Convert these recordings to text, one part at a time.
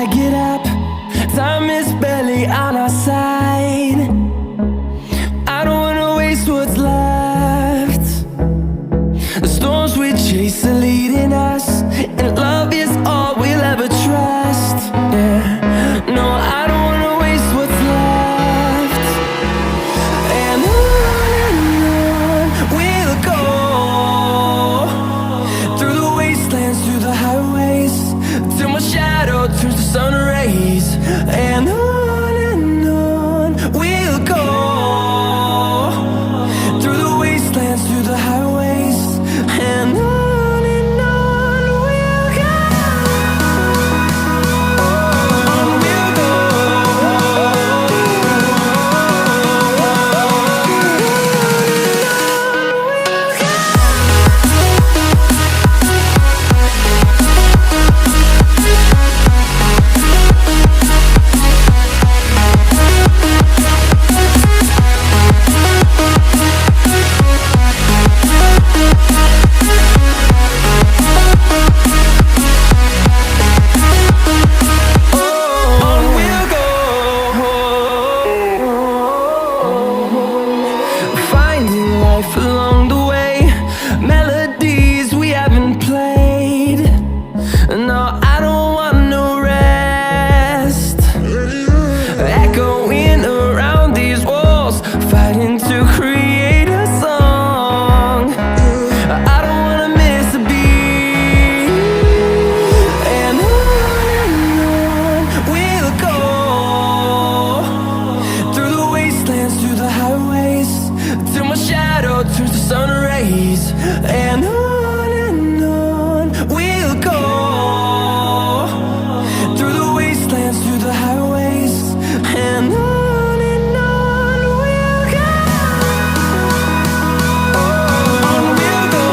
I get up. Time is barely on our side. I don't wanna waste what's left. The storms we chase are leading us, and love is all we'll ever trust. Yeah, no, I don't wanna waste what's left. And on we'll go, through the wastelands, through the highways, till my shadow turns to sun rays. And on we'll go, through the wastelands, through the highways, and on we'll go. On we'll go. Finding life along the way, melodies we haven't played. No, I don't want no rest. Echoing around these walls, fighting to create a song. I don't wanna miss a beat. And on we'll go, through the wastelands, through the highways, till my shadow turns to sun rays. And on we'll go, through the wastelands, through the highways, and on we'll go. On we'll go.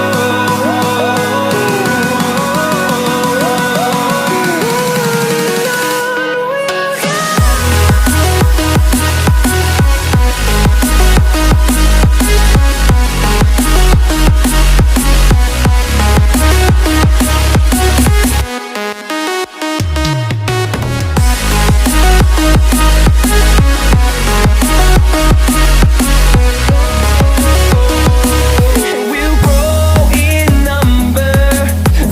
We'll grow in number,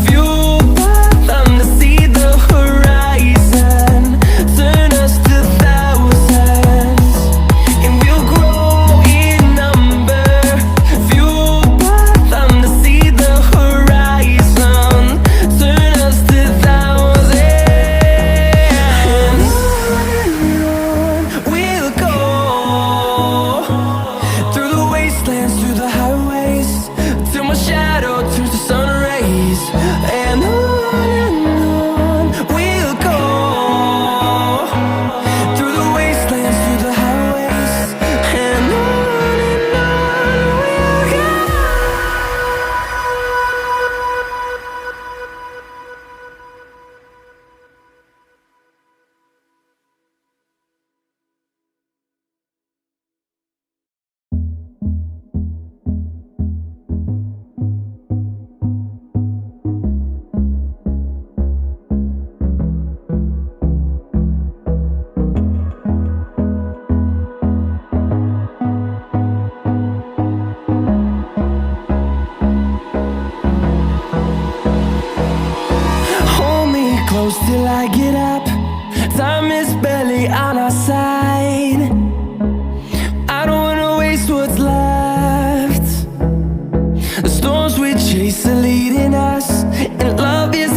fueled by them to see the horizon, turn us to thousands. And we'll grow in number, fueled by them to see the horizon, turn us to thousands. And on we'll go, through the wastelands, through the highways, till my shadow turns to sun rays. And on we'll go, through the wastelands, through the highways, and on we'll go. Hold me close till I get up. Time is barely on our side. I don't wanna waste what's left. The storms we chase are leading us, and love is